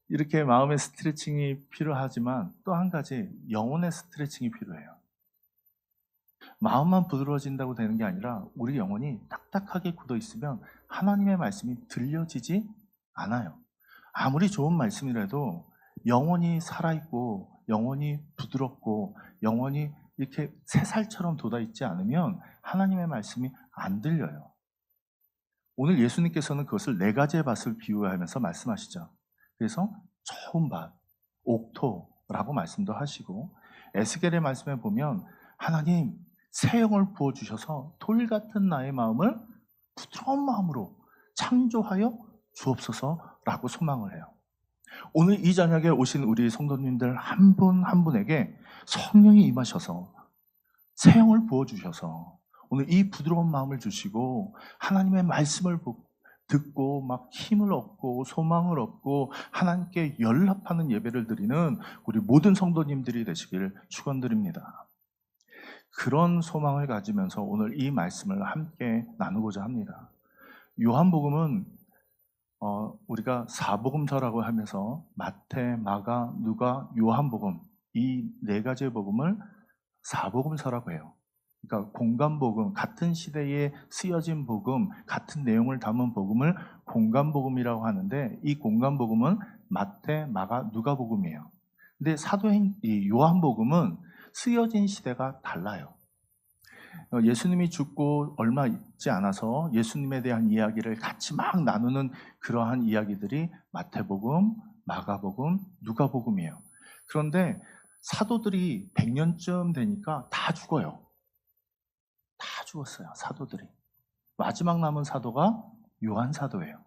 이렇게 마음의 스트레칭이 필요하지만 또 한 가지 영혼의 스트레칭이 필요해요. 마음만 부드러워진다고 되는 게 아니라 우리 영혼이 딱딱하게 굳어 있으면 하나님의 말씀이 들려지지 않아요. 아무리 좋은 말씀이라도 영혼이 살아있고 영혼이 부드럽고 영혼이 이렇게 새살처럼 돋아있지 않으면 하나님의 말씀이 안 들려요. 오늘 예수님께서는 그것을 네 가지의 밭을 비유하면서 말씀하시죠. 그래서 처음 밭, 옥토라고 말씀도 하시고, 에스겔의 말씀에 보면 하나님 새 영을 부어주셔서 돌 같은 나의 마음을 부드러운 마음으로 창조하여 주옵소서라고 소망을 해요. 오늘 이 저녁에 오신 우리 성도님들 한 분 한 분에게 성령이 임하셔서 새 영을 부어주셔서 오늘 이 부드러운 마음을 주시고 하나님의 말씀을 듣고 막 힘을 얻고 소망을 얻고 하나님께 연락하는 예배를 드리는 우리 모든 성도님들이 되시길 축원드립니다. 그런 소망을 가지면서 오늘 이 말씀을 함께 나누고자 합니다. 요한복음은 우리가 사복음서라고 하면서 마태, 마가, 누가, 요한복음 이 네 가지의 복음을 사복음서라고 해요. 그러니까 공간복음, 같은 시대에 쓰여진 복음, 같은 내용을 담은 복음을 공간복음이라고 하는데 이 공간복음은 마태, 마가, 누가복음이에요. 근데 이 요한복음은 쓰여진 시대가 달라요. 예수님이 죽고 얼마 있지 않아서 예수님에 대한 이야기를 같이 막 나누는 그러한 이야기들이 마태복음, 마가복음, 누가복음이에요. 그런데 사도들이 100년쯤 되니까 다 죽어요. 다 죽었어요, 사도들이. 마지막 남은 사도가 요한 사도예요.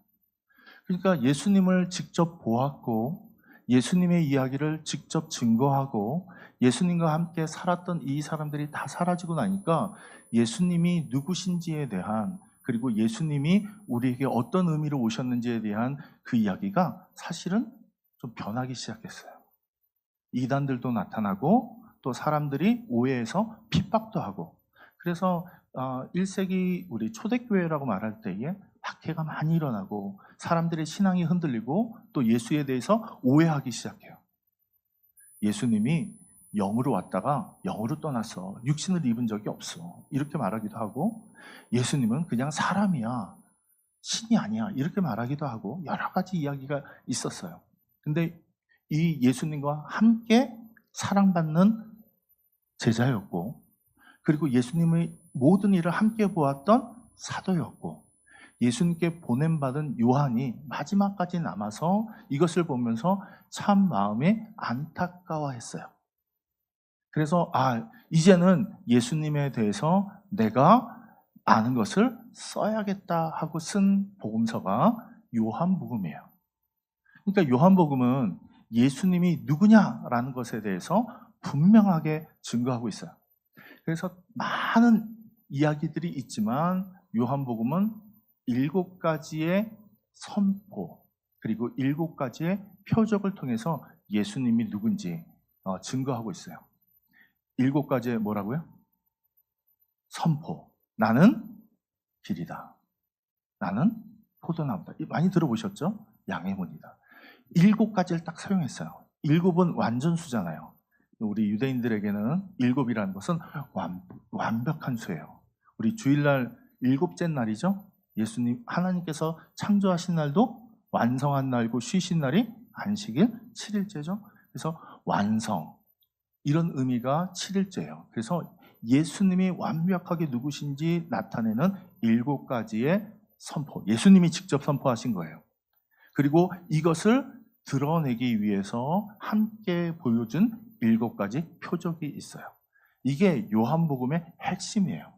그러니까 예수님을 직접 보았고 예수님의 이야기를 직접 증거하고 예수님과 함께 살았던 이 사람들이 다 사라지고 나니까 예수님이 누구신지에 대한, 그리고 예수님이 우리에게 어떤 의미로 오셨는지에 대한 그 이야기가 사실은 좀 변하기 시작했어요. 이단들도 나타나고 또 사람들이 오해해서 핍박도 하고, 그래서 1세기 우리 초대교회라고 말할 때에 박해가 많이 일어나고 사람들의 신앙이 흔들리고 또 예수에 대해서 오해하기 시작해요. 예수님이 영으로 왔다가 영으로 떠났어. 육신을 입은 적이 없어. 이렇게 말하기도 하고, 예수님은 그냥 사람이야. 신이 아니야. 이렇게 말하기도 하고 여러 가지 이야기가 있었어요. 근데 이 예수님과 함께 사랑받는 제자였고, 그리고 예수님의 모든 일을 함께 보았던 사도였고, 예수님께 보냄받은 요한이 마지막까지 남아서 이것을 보면서 참 마음이 안타까워했어요. 그래서 이제는 예수님에 대해서 내가 아는 것을 써야겠다 하고 쓴 복음서가 요한복음이에요. 그러니까 요한복음은 예수님이 누구냐라는 것에 대해서 분명하게 증거하고 있어요. 그래서 많은 이야기들이 있지만 요한복음은 7가지의 선포 그리고 7가지의 표적을 통해서 예수님이 누군지 증거하고 있어요. 7가지의 뭐라고요? 선포. 나는 길이다. 나는 포도나무다. 많이 들어보셨죠? 양의 문이다. 7가지를 딱 사용했어요. 7은 완전수잖아요. 우리 유대인들에게는 7이라는 것은 완벽한 수예요. 우리 주일날 7째 날이죠. 예수님 하나님께서 창조하신 날도 완성한 날이고 쉬신 날이 안식일 7일째죠. 그래서 완성, 이런 의미가 7일째예요. 그래서 예수님이 완벽하게 누구신지 나타내는 7가지의 선포, 예수님이 직접 선포하신 거예요. 그리고 이것을 드러내기 위해서 함께 보여준 7가지 표적이 있어요. 이게 요한복음의 핵심이에요.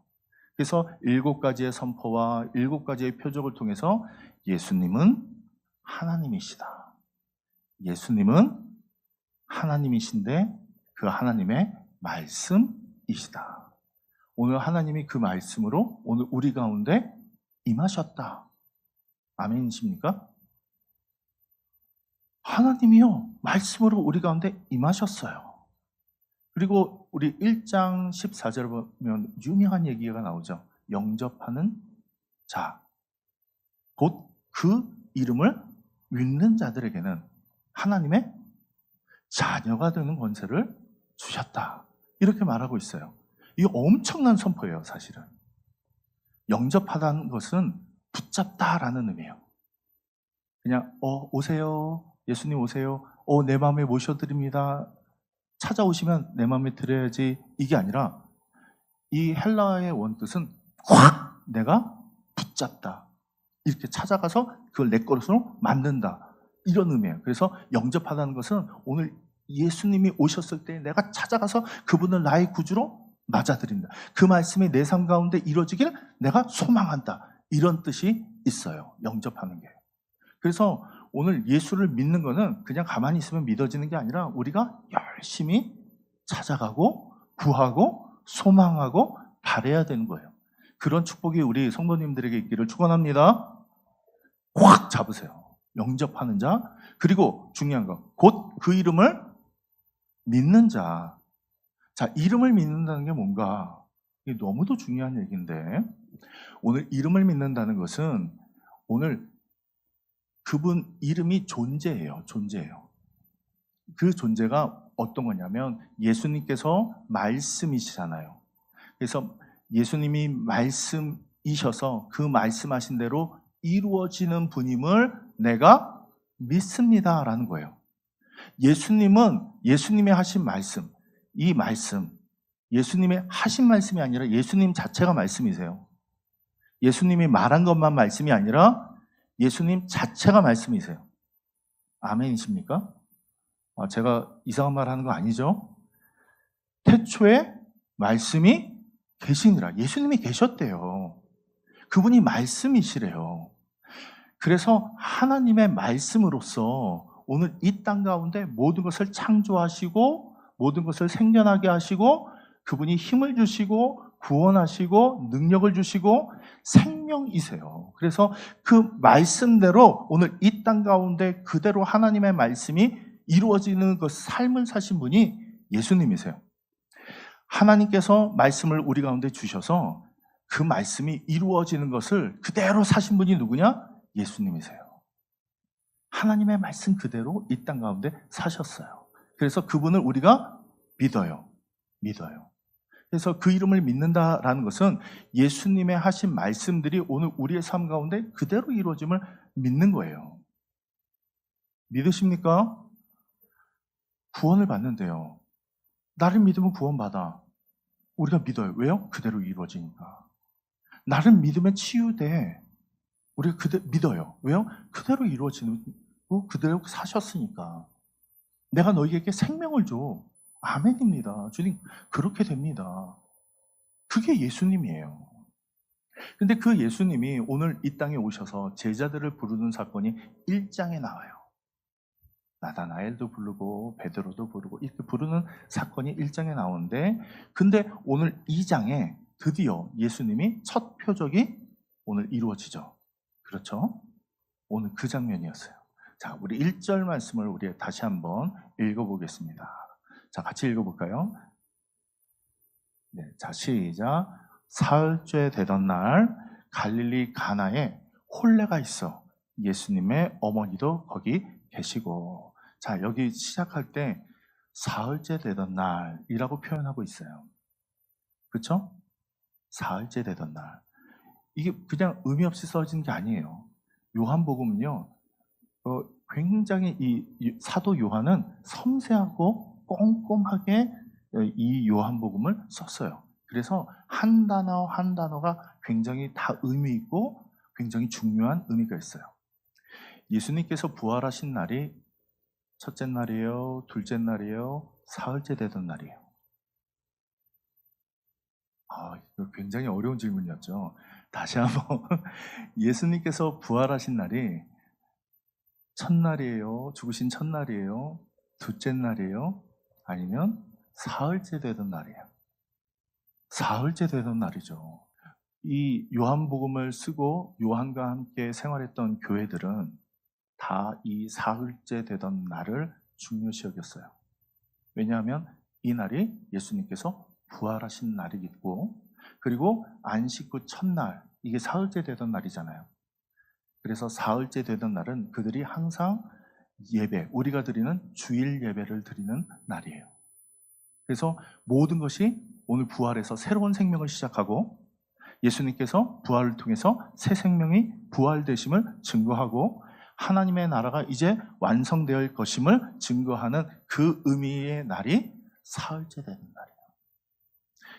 그래서 7가지의 선포와 7가지의 표적을 통해서 예수님은 하나님이시다. 예수님은 하나님이신데 그 하나님의 말씀이시다. 오늘 하나님이 그 말씀으로 오늘 우리 가운데 임하셨다. 아멘이십니까? 하나님이요, 말씀으로 우리 가운데 임하셨어요. 그리고 우리 1장 14절을 보면 유명한 얘기가 나오죠. 영접하는 자, 곧 그 이름을 믿는 자들에게는 하나님의 자녀가 되는 권세를 주셨다. 이렇게 말하고 있어요. 이게 엄청난 선포예요, 사실은. 영접하다는 것은 붙잡다라는 의미예요. 그냥 오세요. 예수님 오세요. 내 마음에 모셔드립니다. 찾아오시면 내 마음에 들어야지. 이게 아니라 이 헬라어의 원뜻은 확 내가 붙잡다. 이렇게 찾아가서 그걸 내 것으로 만든다. 이런 의미예요. 그래서 영접하다는 것은 오늘 예수님이 오셨을 때 내가 찾아가서 그분을 나의 구주로 맞아들인다. 그 말씀이 내 삶 가운데 이루어지길 내가 소망한다. 이런 뜻이 있어요. 영접하는 게. 그래서 오늘 예수를 믿는 거는 그냥 가만히 있으면 믿어지는 게 아니라 우리가 열심히 찾아가고 구하고 소망하고 바라야 되는 거예요. 그런 축복이 우리 성도님들에게 있기를 축원합니다. 확 잡으세요. 영접하는 자, 그리고 중요한 거, 곧 그 이름을 믿는 자. 자, 이름을 믿는다는 게 뭔가? 이게 너무도 중요한 얘기인데, 오늘 이름을 믿는다는 것은 오늘 그분 이름이 존재예요. 존재예요. 그 존재가 어떤 거냐면 예수님께서 말씀이시잖아요. 그래서 예수님이 말씀이셔서 그 말씀하신 대로 이루어지는 분임을 내가 믿습니다라는 거예요. 예수님은 예수님의 하신 말씀, 이 말씀, 예수님의 하신 말씀이 아니라 예수님 자체가 말씀이세요. 예수님이 말한 것만 말씀이 아니라 예수님 자체가 말씀이세요. 아멘이십니까? 제가 이상한 말 하는 거 아니죠? 태초에 말씀이 계시니라. 예수님이 계셨대요. 그분이 말씀이시래요. 그래서 하나님의 말씀으로서 오늘 이 땅 가운데 모든 것을 창조하시고 모든 것을 생겨나게 하시고 그분이 힘을 주시고 구원하시고 능력을 주시고 생명이세요. 그래서 그 말씀대로 오늘 이 땅 가운데 그대로 하나님의 말씀이 이루어지는 그 삶을 사신 분이 예수님이세요. 하나님께서 말씀을 우리 가운데 주셔서 그 말씀이 이루어지는 것을 그대로 사신 분이 누구냐? 예수님이세요. 하나님의 말씀 그대로 이 땅 가운데 사셨어요. 그래서 그분을 우리가 믿어요. 믿어요. 그래서 그 이름을 믿는다라는 것은 예수님의 하신 말씀들이 오늘 우리의 삶 가운데 그대로 이루어짐을 믿는 거예요. 믿으십니까? 구원을 받는데요. 나를 믿으면 구원받아. 우리가 믿어요. 왜요? 그대로 이루어지니까. 나를 믿으면 치유돼. 우리가 믿어요. 왜요? 그대로 이루어지고 그대로 사셨으니까. 내가 너희에게 생명을 줘. 아멘입니다. 주님, 그렇게 됩니다. 그게 예수님이에요. 근데 그 예수님이 오늘 이 땅에 오셔서 제자들을 부르는 사건이 1장에 나와요. 나다나엘도 부르고 베드로도 부르고 이렇게 부르는 사건이 1장에 나오는데, 근데 오늘 2장에 드디어 예수님이 첫 표적이 오늘 이루어지죠. 그렇죠? 오늘 그 장면이었어요. 자, 우리 1절 말씀을 우리 다시 한번 읽어보겠습니다. 자, 같이 읽어볼까요? 네, 자, 시작. 사흘째 되던 날 갈릴리 가나에 혼례가 있어 예수님의 어머니도 거기 계시고. 자, 여기 시작할 때 사흘째 되던 날이라고 표현하고 있어요. 그렇죠? 사흘째 되던 날. 이게 그냥 의미 없이 써진 게 아니에요. 요한복음은요, 굉장히 이 사도 요한은 섬세하고 꼼꼼하게 이 요한복음을 썼어요. 그래서 한 단어 한 단어가 굉장히 다 의미 있고 굉장히 중요한 의미가 있어요. 예수님께서 부활하신 날이 첫째 날이에요, 둘째 날이에요, 사흘째 되던 날이에요. 이거 굉장히 어려운 질문이었죠. 다시 한번 예수님께서 부활하신 날이 첫날이에요, 죽으신 첫날이에요, 둘째 날이에요, 아니면 사흘째 되던 날이에요. 사흘째 되던 날이죠. 이 요한복음을 쓰고 요한과 함께 생활했던 교회들은 다 이 사흘째 되던 날을 중요시 여겼어요. 왜냐하면 이 날이 예수님께서 부활하신 날이겠고, 그리고 안식 후 첫날, 이게 사흘째 되던 날이잖아요. 그래서 사흘째 되던 날은 그들이 항상 예배, 우리가 드리는 주일 예배를 드리는 날이에요. 그래서 모든 것이 오늘 부활해서 새로운 생명을 시작하고 예수님께서 부활을 통해서 새 생명이 부활되심을 증거하고 하나님의 나라가 이제 완성될 것임을 증거하는 그 의미의 날이 사흘째 되는 날이에요.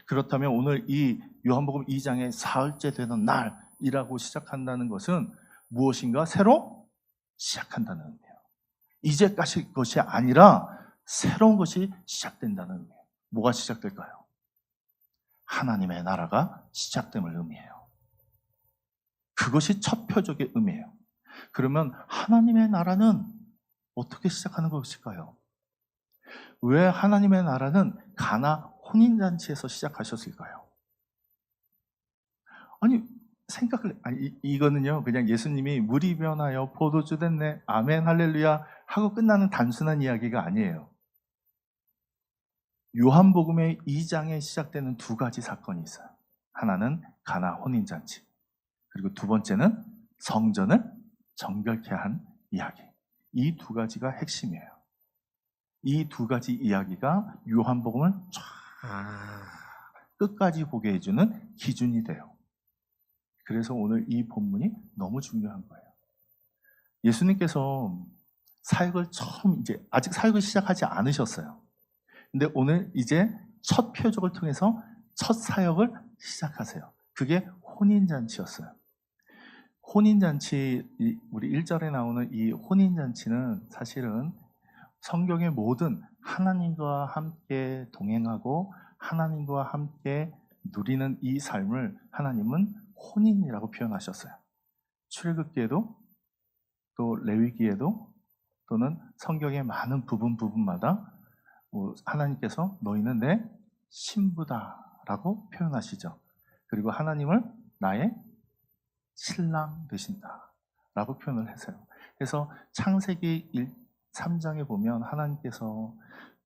그렇다면 오늘 이 요한복음 2장의 사흘째 되는 날이라고 시작한다는 것은 무엇인가 새로 시작한다는 의미예요. 이제까지 것이 아니라 새로운 것이 시작된다는 의미예요. 뭐가 시작될까요? 하나님의 나라가 시작됨을 의미해요. 그것이 첫 표적의 의미예요. 그러면 하나님의 나라는 어떻게 시작하는 것일까요? 왜 하나님의 나라는 가나 혼인잔치에서 시작하셨을까요? 이거는요, 그냥 예수님이 물이 변하여 포도주 됐네, 아멘, 할렐루야 하고 끝나는 단순한 이야기가 아니에요. 요한복음의 2장에 시작되는 두 가지 사건이 있어요. 하나는 가나 혼인잔치, 그리고 두 번째는 성전을 정결케 한 이야기. 이 두 가지가 핵심이에요. 이 두 가지 이야기가 요한복음을 쫙 끝까지 보게 해주는 기준이 돼요. 그래서 오늘 이 본문이 너무 중요한 거예요. 예수님께서 사역을 아직 사역을 시작하지 않으셨어요. 근데 오늘 이제 첫 표적을 통해서 첫 사역을 시작하세요. 그게 혼인잔치였어요. 혼인잔치, 우리 1절에 나오는 이 혼인잔치는 사실은 성경의 모든 하나님과 함께 동행하고 하나님과 함께 누리는 이 삶을 하나님은 혼인이라고 표현하셨어요. 출애굽기에도 또 레위기에도 또는 성경의 많은 부분마다 하나님께서 너희는 내 신부다라고 표현하시죠. 그리고 하나님을 나의 신랑 되신다라고 표현을 하세요. 그래서 창세기 3장에 보면 하나님께서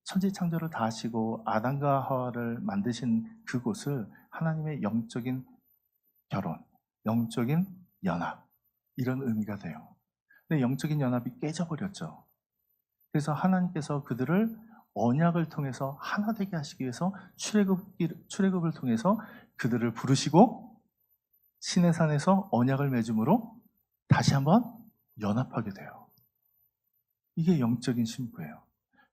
천지창조를 다 하시고 아담과 하와를 만드신 그곳을 하나님의 영적인 결혼, 영적인 연합, 이런 의미가 돼요. 근데 영적인 연합이 깨져버렸죠. 그래서 하나님께서 그들을 언약을 통해서 하나 되게 하시기 위해서 출애굽을 통해서 그들을 부르시고 시내산에서 언약을 맺음으로 다시 한번 연합하게 돼요. 이게 영적인 신부예요.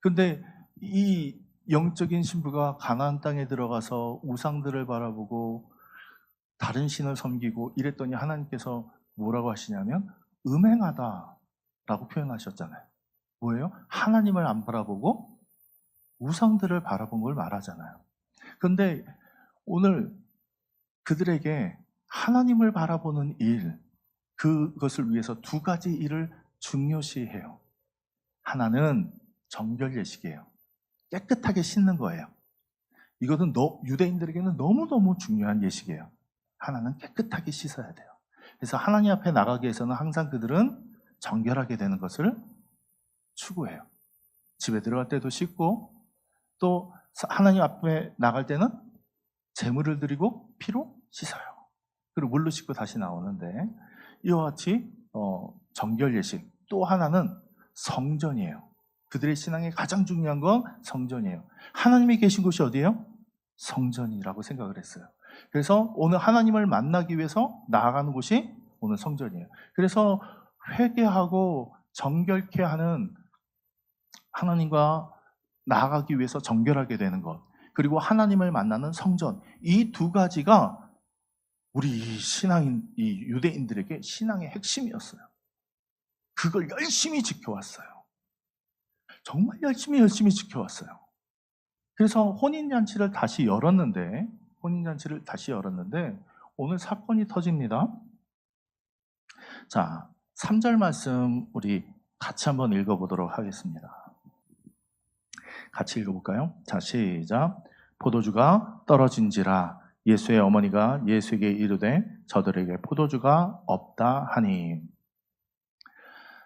그런데 이 영적인 신부가 가나안 땅에 들어가서 우상들을 바라보고 다른 신을 섬기고 이랬더니 하나님께서 뭐라고 하시냐면 음행하다라고 표현하셨잖아요. 뭐예요? 하나님을 안 바라보고 우상들을 바라본 걸 말하잖아요. 그런데 오늘 그들에게 하나님을 바라보는 일, 그것을 위해서 두 가지 일을 중요시해요. 하나는 정결 예식이에요. 깨끗하게 씻는 거예요. 이것은 유대인들에게는 너무너무 중요한 예식이에요. 하나는 깨끗하게 씻어야 돼요. 그래서 하나님 앞에 나가기 위해서는 항상 그들은 정결하게 되는 것을 추구해요. 집에 들어갈 때도 씻고 또 하나님 앞에 나갈 때는 제물을 드리고 피로 씻어요. 그리고 물로 씻고 다시 나오는데 이와 같이 정결 예식, 또 하나는 성전이에요. 그들의 신앙의 가장 중요한 건 성전이에요. 하나님이 계신 곳이 어디예요? 성전이라고 생각을 했어요. 그래서 오늘 하나님을 만나기 위해서 나아가는 곳이 오늘 성전이에요. 그래서 회개하고 정결케 하는, 하나님과 나아가기 위해서 정결하게 되는 것, 그리고 하나님을 만나는 성전, 이 두 가지가 우리 신앙인, 이 유대인들에게 신앙의 핵심이었어요. 그걸 열심히 지켜왔어요. 정말 열심히 지켜왔어요. 그래서 혼인잔치를 다시 열었는데 오늘 사건이 터집니다. 자, 3절 말씀 우리 같이 한번 읽어보도록 하겠습니다. 같이 읽어볼까요? 자, 시작. 포도주가 떨어진지라 예수의 어머니가 예수에게 이르되 저들에게 포도주가 없다 하니.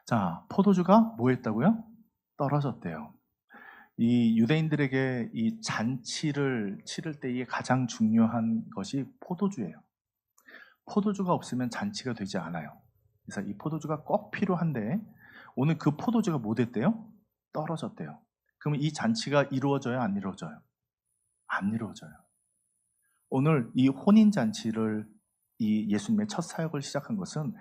자, 포도주가 뭐 했다고요? 떨어졌대요. 이 유대인들에게 이 잔치를 치를 때에 가장 중요한 것이 포도주예요. 포도주가 없으면 잔치가 되지 않아요. 그래서 이 포도주가 꼭 필요한데 오늘 그 포도주가 뭐 됐대요? 떨어졌대요. 그러면 이 잔치가 이루어져요? 안 이루어져요? 안 이루어져요. 오늘 이 혼인잔치를, 이 예수님의 첫 사역을 시작한 것은,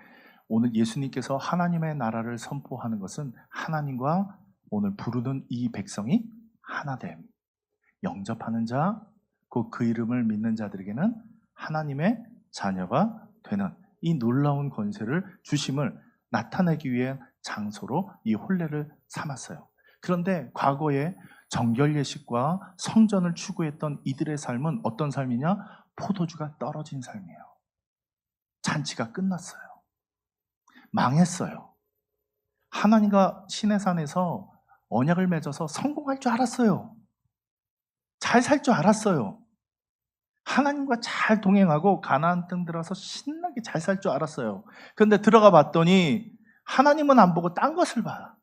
오늘 예수님께서 하나님의 나라를 선포하는 것은 하나님과 오늘 부르는 이 백성이 하나됨, 영접하는 자, 곧 그 이름을 믿는 자들에게는 하나님의 자녀가 되는 이 놀라운 권세를 주심을 나타내기 위한 장소로 이 혼례를 삼았어요. 그런데 과거에 정결 예식과 성전을 추구했던 이들의 삶은 어떤 삶이냐? 포도주가 떨어진 삶이에요. 잔치가 끝났어요. 망했어요. 하나님과 시내산에서 언약을 맺어서 성공할 줄 알았어요. 잘 살 줄 알았어요. 하나님과 잘 동행하고 가나안 땅 들어서 신나게 잘 살 줄 알았어요. 그런데 들어가 봤더니 하나님은 안 보고 딴 것을 봐요.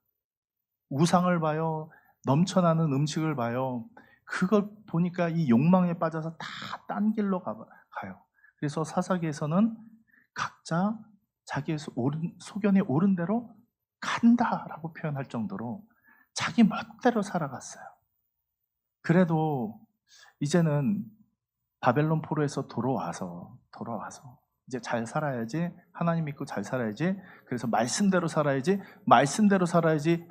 우상을 봐요. 넘쳐나는 음식을 봐요. 그걸 보니까 이 욕망에 빠져서 다 딴 길로 가요. 그래서 사사기에서는 각자 자기의 소견에 옳은 대로 간다라고 표현할 정도로 자기 멋대로 살아갔어요. 그래도 이제는 바벨론 포로에서 돌아와서 이제 잘 살아야지, 하나님 믿고 잘 살아야지, 그래서 말씀대로 살아야지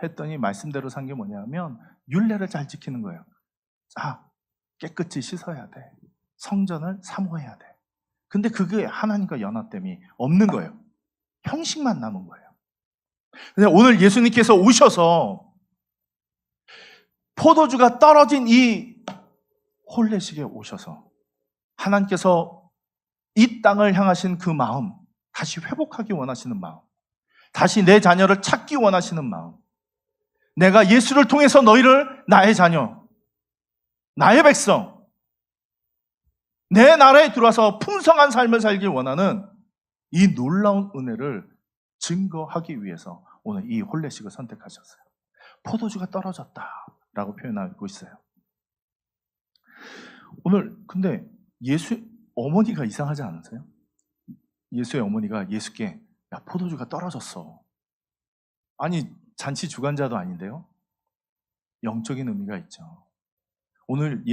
했더니 말씀대로 산 게 뭐냐면 율례를 잘 지키는 거예요. 깨끗이 씻어야 돼. 성전을 사모해야 돼. 근데 그게 하나님과 연합됨이 없는 거예요. 형식만 남은 거예요. 근데 오늘 예수님께서 오셔서 포도주가 떨어진 이 혼례식에 오셔서 하나님께서 이 땅을 향하신 그 마음, 다시 회복하기 원하시는 마음, 다시 내 자녀를 찾기 원하시는 마음, 내가 예수를 통해서 너희를 나의 자녀, 나의 백성, 내 나라에 들어와서 풍성한 삶을 살길 원하는 이 놀라운 은혜를 증거하기 위해서 오늘 이 혼례식을 선택하셨어요. 포도주가 떨어졌다라고 표현하고 있어요. 오늘 근데 예수 어머니가 이상하지 않으세요? 예수의 어머니가 예수께 야, 포도주가 떨어졌어. 아니, 잔치 주관자도 아닌데요? 영적인 의미가 있죠. 오늘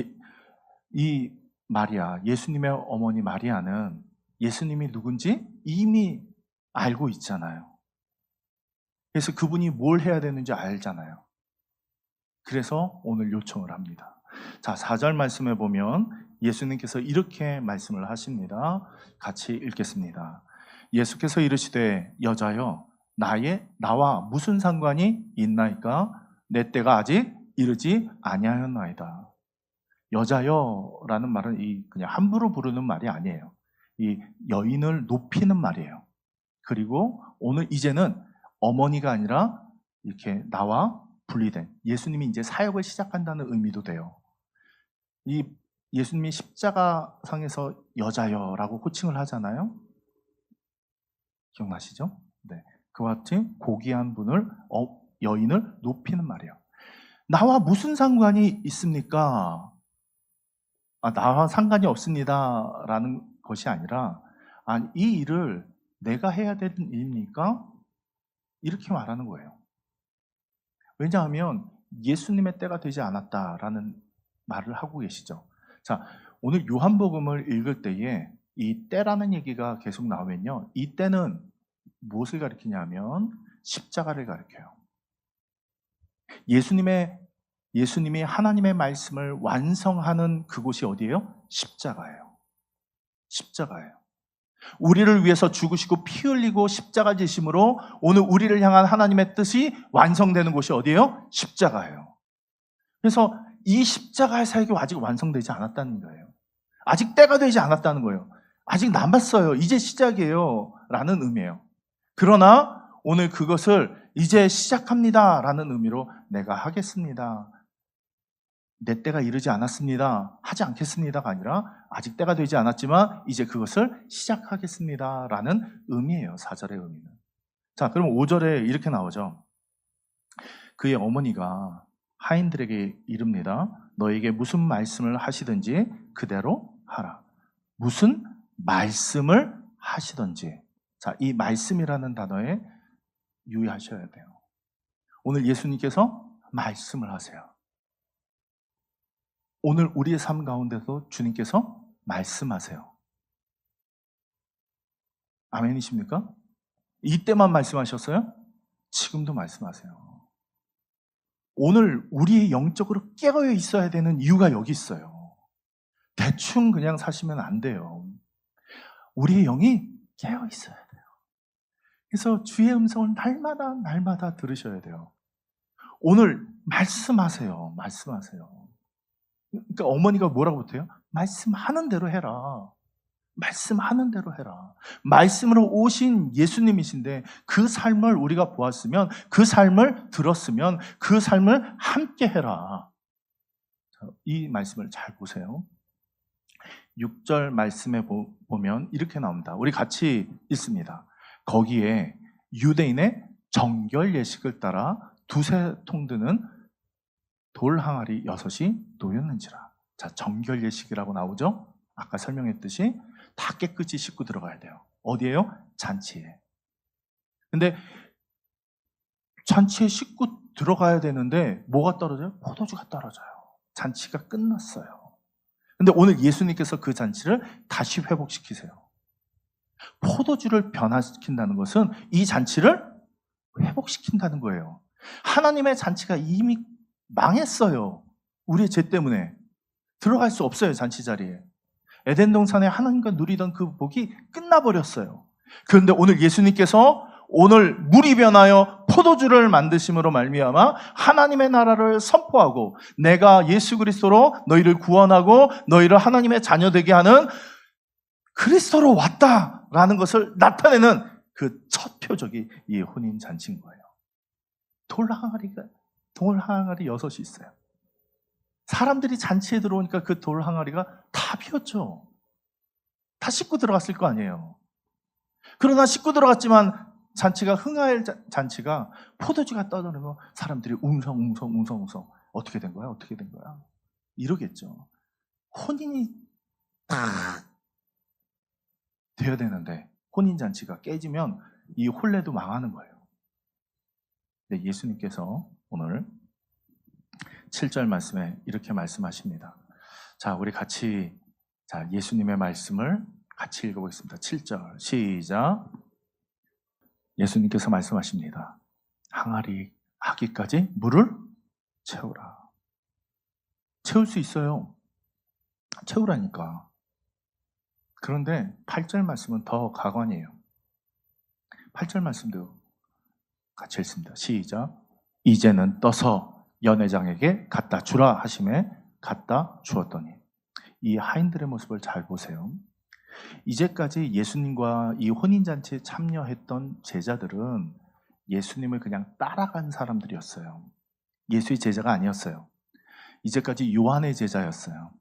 이 마리아, 예수님의 어머니 마리아는 예수님이 누군지 이미 알고 있잖아요. 그래서 그분이 뭘 해야 되는지 알잖아요. 그래서 오늘 요청을 합니다. 자, 4절 말씀에 보면 예수님께서 이렇게 말씀을 하십니다. 같이 읽겠습니다. 예수께서 이르시되 여자여 나와 무슨 상관이 있나이까? 내 때가 아직 이르지 아니하였나이다. 여자여라는 말은 그냥 함부로 부르는 말이 아니에요. 이 여인을 높이는 말이에요. 그리고 오늘 이제는 어머니가 아니라 이렇게 나와 분리된 예수님이 이제 사역을 시작한다는 의미도 돼요. 이 예수님이 십자가상에서 여자여라고 호칭을 하잖아요. 기억나시죠? 네. 그와 같이 고귀한 분을 여인을 높이는 말이에요. 나와 무슨 상관이 있습니까? 나와 상관이 없습니다 라는 것이 아니라 이 일을 내가 해야 되는 일입니까? 이렇게 말하는 거예요. 왜냐하면 예수님의 때가 되지 않았다라는 말을 하고 계시죠. 자, 오늘 요한복음을 읽을 때에 이 때라는 얘기가 계속 나오면요, 이 때는 무엇을 가리키냐면 십자가를 가리켜요. 예수님이 하나님의 말씀을 완성하는 그곳이 어디예요? 십자가예요. 십자가예요. 우리를 위해서 죽으시고 피 흘리고 십자가 지심으로 오늘 우리를 향한 하나님의 뜻이 완성되는 곳이 어디예요? 십자가예요. 그래서 이 십자가의 사역이 아직 완성되지 않았다는 거예요. 아직 때가 되지 않았다는 거예요. 아직 남았어요. 이제 시작이에요 라는 의미예요. 그러나 오늘 그것을 이제 시작합니다 라는 의미로 내가 하겠습니다, 내 때가 이르지 않았습니다, 하지 않겠습니다가 아니라 아직 때가 되지 않았지만 이제 그것을 시작하겠습니다 라는 의미예요. 4절의 의미는. 자, 그럼 5절에 이렇게 나오죠. 그의 어머니가 하인들에게 이릅니다. 너에게 무슨 말씀을 하시든지 그대로 하라. 무슨 말씀을 하시든지. 자, 이 말씀이라는 단어에 유의하셔야 돼요. 오늘 예수님께서 말씀을 하세요. 오늘 우리의 삶 가운데서 주님께서 말씀하세요. 아멘이십니까? 이때만 말씀하셨어요? 지금도 말씀하세요. 오늘 우리 영적으로 깨어 있어야 되는 이유가 여기 있어요. 대충 그냥 사시면 안 돼요. 우리의 영이 깨어 있어야 돼요. 그래서 주의 음성을 날마다 들으셔야 돼요. 오늘 말씀하세요. 말씀하세요. 그러니까 어머니가 뭐라고 못해요? 말씀하는 대로 해라. 말씀하는 대로 해라. 말씀으로 오신 예수님이신데 그 삶을 우리가 보았으면, 그 삶을 들었으면 그 삶을 함께 해라. 이 말씀을 잘 보세요. 6절 말씀에 보면 이렇게 나옵니다. 우리 같이 읽습니다. 거기에 유대인의 정결 예식을 따라 두세 통 드는 돌 항아리 6이 놓였는지라. 자, 정결 예식이라고 나오죠? 아까 설명했듯이 다 깨끗이 씻고 들어가야 돼요. 어디에요? 잔치에. 근데 잔치에 씻고 들어가야 되는데 뭐가 떨어져요? 포도주가 떨어져요. 잔치가 끝났어요. 근데 오늘 예수님께서 그 잔치를 다시 회복시키세요. 포도주를 변화시킨다는 것은 이 잔치를 회복시킨다는 거예요. 하나님의 잔치가 이미 망했어요. 우리의 죄 때문에. 들어갈 수 없어요, 잔치 자리에. 에덴 동산에 하나님과 누리던 그 복이 끝나버렸어요. 그런데 오늘 예수님께서 오늘 물이 변하여 포도주를 만드심으로 말미암아 하나님의 나라를 선포하고 내가 예수 그리스도로 너희를 구원하고 너희를 하나님의 자녀 되게 하는 그리스도로 왔다라는 것을 나타내는 그 첫 표적이 이 혼인 잔치인 거예요. 돌 항아리 6이 있어요. 사람들이 잔치에 들어오니까 그 돌 항아리가 다 비었죠. 다 씻고 들어갔을 거 아니에요. 그러나 씻고 들어갔지만 잔치가 흥하일 잔치가 포도주가 떠도르고 사람들이 웅성 어떻게 된 거야? 어떻게 된 거야? 이러겠죠. 혼인이 딱 돼야 되는데 혼인 잔치가 깨지면 이 혼례도 망하는 거예요. 근데 예수님께서 오늘 7절 말씀에 이렇게 말씀하십니다. 자, 우리 같이 예수님의 말씀을 같이 읽어보겠습니다. 7절 시작. 예수님께서 말씀하십니다. 항아리 하기까지 물을 채우라. 채울 수 있어요. 채우라니까. 그런데 8절 말씀은 더 가관이에요. 8절 말씀도 같이 읽습니다. 시작. 이제는 떠서 연회장에게 갖다 주라 하심에 갖다 주었더니. 이 하인들의 모습을 잘 보세요. 이제까지 예수님과 이 혼인잔치에 참여했던 제자들은 예수님을 그냥 따라간 사람들이었어요. 예수의 제자가 아니었어요. 이제까지 요한의 제자였어요.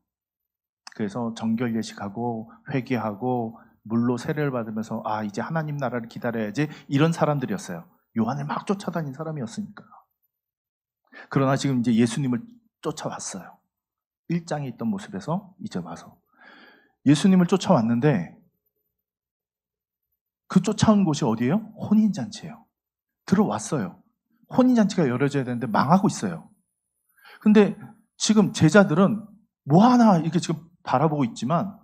그래서 정결 예식하고 회개하고 물로 세례를 받으면서 이제 하나님 나라를 기다려야지 이런 사람들이었어요. 요한을 막 쫓아다닌 사람이었으니까. 그러나 지금 이제 예수님을 쫓아왔어요. 1장에 있던 모습에서 이제 와서 예수님을 쫓아왔는데 그 쫓아온 곳이 어디예요? 혼인잔치예요. 들어왔어요. 혼인잔치가 열어져야 되는데 망하고 있어요. 근데 지금 제자들은 뭐 하나 이렇게 지금 바라보고 있지만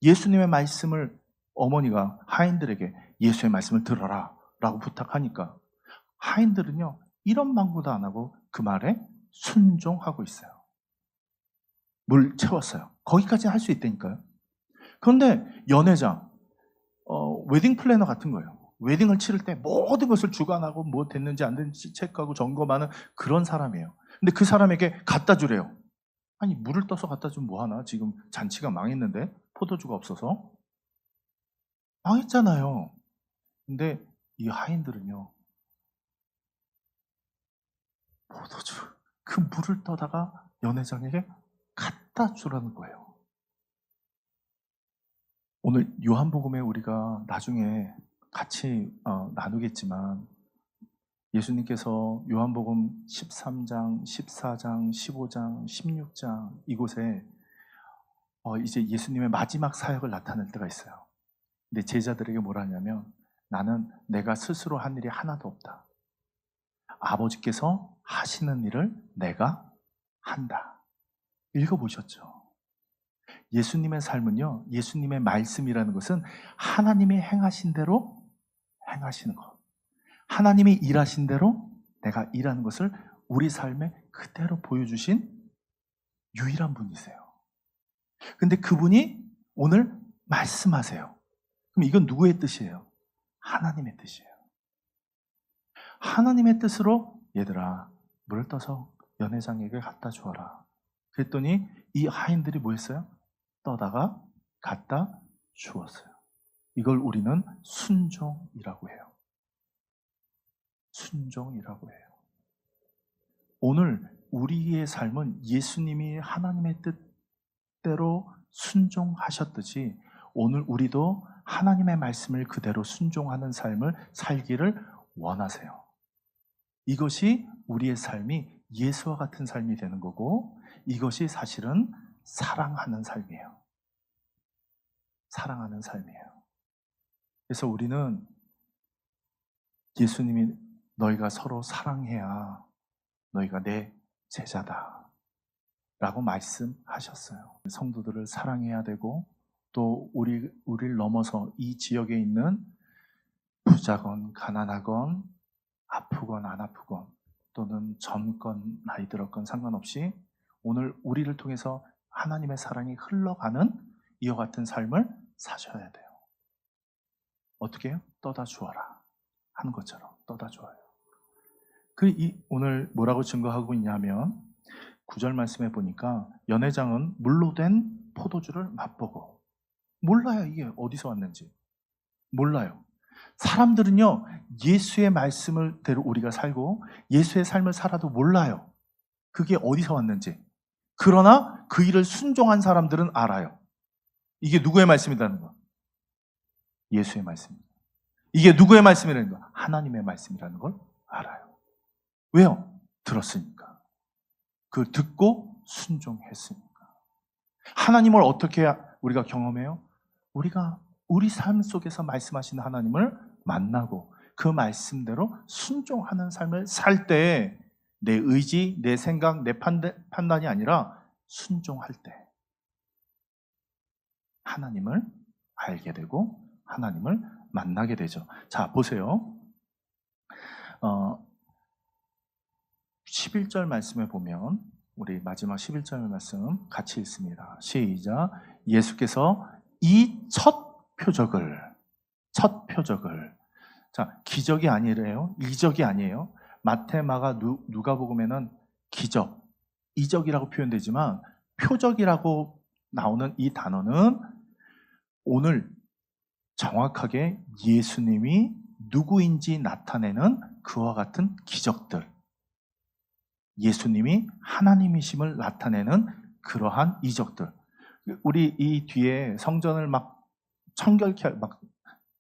예수님의 말씀을 어머니가 하인들에게 예수의 말씀을 들어라 라고 부탁하니까 하인들은요 이런 망구도 안 하고 그 말에 순종하고 있어요. 물 채웠어요. 거기까지 할 수 있다니까요. 그런데 연회장, 웨딩 플래너 같은 거예요. 웨딩을 치를 때 모든 것을 주관하고 뭐 됐는지 안 됐는지 체크하고 점검하는 그런 사람이에요. 근데 그 사람에게 갖다 주래요. 아니 물을 떠서 갖다 주면 뭐하나? 지금 잔치가 망했는데 포도주가 없어서 망했잖아요. 근데 이 하인들은요 포도주 그 물을 떠다가 연회장에게 갖다 주라는 거예요. 오늘 요한복음에 우리가 나중에 같이 나누겠지만 예수님께서 요한복음 13장, 14장, 15장, 16장 이곳에 이제 예수님의 마지막 사역을 나타낼 때가 있어요. 근데 제자들에게 뭐라 하냐면 나는 내가 스스로 한 일이 하나도 없다. 아버지께서 하시는 일을 내가 한다. 읽어보셨죠? 예수님의 삶은요, 예수님의 말씀이라는 것은 하나님이 행하신 대로 행하시는 것. 하나님이 일하신 대로 내가 일하는 것을 우리 삶에 그대로 보여주신 유일한 분이세요. 근데 그분이 오늘 말씀하세요. 그럼 이건 누구의 뜻이에요? 하나님의 뜻이에요. 하나님의 뜻으로 얘들아 물을 떠서 연회장에게 갖다 주어라. 그랬더니 이 하인들이 뭐 했어요? 떠다가 갖다 주었어요. 이걸 우리는 순종이라고 해요. 순종이라고 해요. 오늘 우리의 삶은 예수님이 하나님의 뜻대로 순종하셨듯이 오늘 우리도 하나님의 말씀을 그대로 순종하는 삶을 살기를 원하세요. 이것이 우리의 삶이 예수와 같은 삶이 되는 거고 이것이 사실은 사랑하는 삶이에요. 사랑하는 삶이에요. 그래서 우리는 예수님이 너희가 서로 사랑해야 너희가 내 제자다 라고 말씀하셨어요. 성도들을 사랑해야 되고 또 우리를 넘어서 이 지역에 있는 부자건 가난하건 아프건 안 아프건 또는 젊건 나이 들었건 상관없이 오늘 우리를 통해서 하나님의 사랑이 흘러가는 이와 같은 삶을 사셔야 돼요. 어떻게 해요? 떠다 주어라 하는 것처럼 떠다 주어요. 오늘 뭐라고 증거하고 있냐면 9절 말씀에 보니까 연회장은 물로 된 포도주를 맛보고 몰라요. 이게 어디서 왔는지 몰라요. 사람들은요 예수의 말씀을 대로 우리가 살고 예수의 삶을 살아도 몰라요. 그게 어디서 왔는지. 그러나 그 일을 순종한 사람들은 알아요. 이게 누구의 말씀이라는 거? 예수의 말씀입니다. 이게 누구의 말씀이라는 거? 하나님의 말씀이라는 걸 알아요. 왜요? 들었으니까. 그걸 듣고 순종했으니까. 하나님을 어떻게 우리가 경험해요? 우리가 우리 삶 속에서 말씀하시는 하나님을 만나고 그 말씀대로 순종하는 삶을 살 때 내 의지, 내 생각, 내 판단이 아니라 순종할 때 하나님을 알게 되고 하나님을 만나게 되죠. 자, 보세요. 11절 말씀에 보면 우리 마지막 11절 말씀 같이 읽습니다. 시작. 예수께서 이 첫 표적을 자, 기적이 아니래요. 이적이 아니에요. 마태, 마가, 누가복음에는 기적, 이적이라고 표현되지만 표적이라고 나오는 이 단어는 오늘 정확하게 예수님이 누구인지 나타내는 그와 같은 기적들, 예수님이 하나님이심을 나타내는 그러한 이적들. 우리 이 뒤에 성전을 막 청결케 막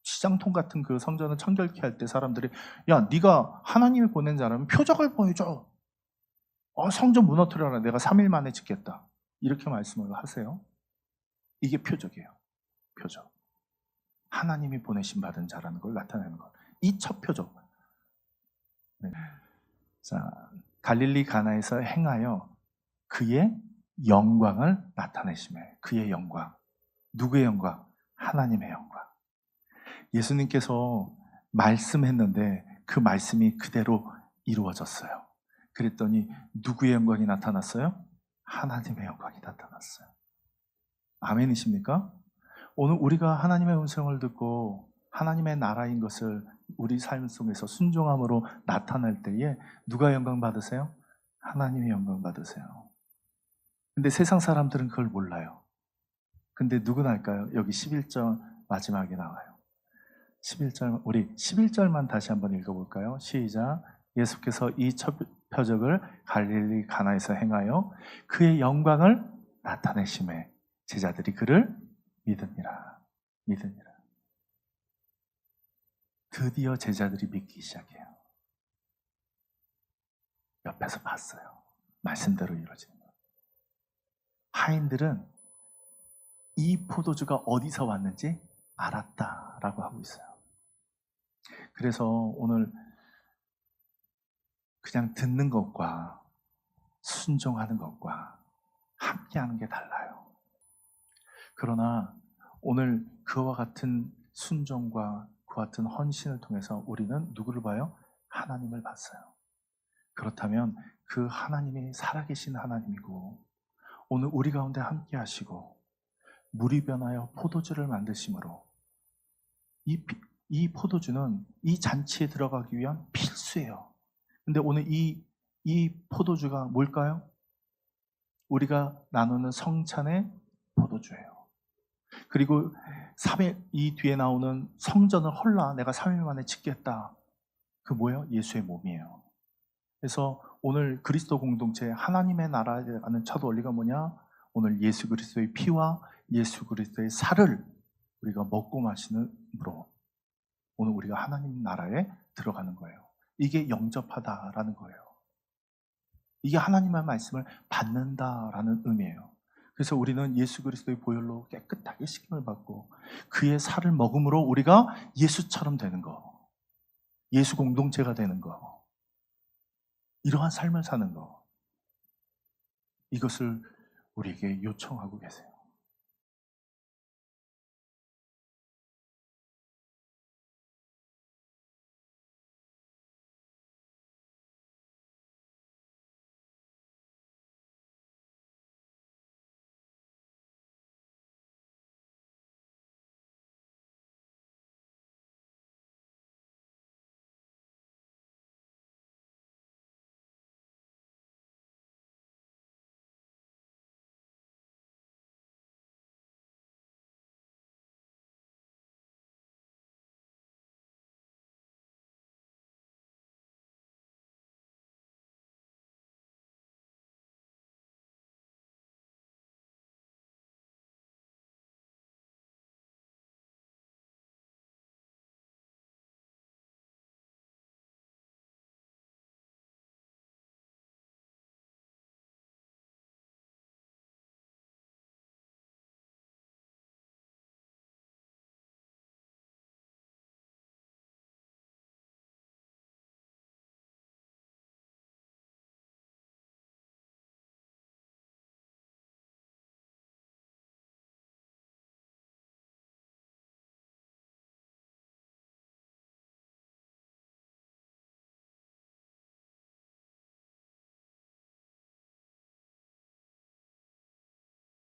시장통 같은 그 성전을 청결케 할 때 사람들이 야 네가 하나님이 보낸 자라면 표적을 보여줘. 성전 무너뜨려라. 내가 3일 만에 짓겠다. 이렇게 말씀을 하세요. 이게 표적이에요. 표적. 하나님이 보내신 받은 자라는 걸 나타내는 것. 이 첫 표적. 네. 자, 갈릴리 가나에서 행하여 그의 영광을 나타내심에 그의 영광. 누구의 영광? 하나님의 영광. 예수님께서 말씀했는데 그 말씀이 그대로 이루어졌어요. 그랬더니 누구의 영광이 나타났어요? 하나님의 영광이 나타났어요. 아멘이십니까? 오늘 우리가 하나님의 음성을 듣고 하나님의 나라인 것을 우리 삶 속에서 순종함으로 나타날 때에 누가 영광 받으세요? 하나님의 영광 받으세요. 근데 세상 사람들은 그걸 몰라요. 근데 누구나 할까요? 여기 11절 마지막에 나와요. 11절, 우리 11절만 다시 한번 읽어볼까요? 시작. 예수께서 이 첫 표적을 갈릴리 가나에서 행하여 그의 영광을 나타내심에 제자들이 그를 믿으니라. 드디어 제자들이 믿기 시작해요. 옆에서 봤어요. 말씀대로 이루어지는 거. 하인들은 이 포도주가 어디서 왔는지 알았다라고 하고 있어요. 그래서 오늘 그냥 듣는 것과 순종하는 것과 함께하는 게 달라요. 그러나 오늘 그와 같은 순종과 그와 같은 헌신을 통해서 우리는 누구를 봐요? 하나님을 봤어요. 그렇다면 그 하나님이 살아계신 하나님이고 오늘 우리 가운데 함께 하시고 물이 변하여 포도주를 만드심으로 이 포도주는 이 잔치에 들어가기 위한 필수예요. 근데 오늘 이 포도주가 뭘까요? 우리가 나누는 성찬의 포도주예요. 그리고 3일 이 뒤에 나오는 성전을 헐라 내가 3일 만에 짓겠다. 그 뭐예요? 예수의 몸이에요. 그래서 오늘 그리스도 공동체 하나님의 나라라는 첫 원리가 뭐냐? 오늘 예수 그리스도의 피와 예수 그리스도의 살을 우리가 먹고 마시는으로 오늘 우리가 하나님 나라에 들어가는 거예요. 이게 영접하다라는 거예요. 이게 하나님의 말씀을 받는다라는 의미예요. 그래서 우리는 예수 그리스도의 보혈로 깨끗하게 씻김을 받고 그의 살을 먹음으로 우리가 예수처럼 되는 거, 예수 공동체가 되는 거, 이러한 삶을 사는 거, 이것을 우리에게 요청하고 계세요.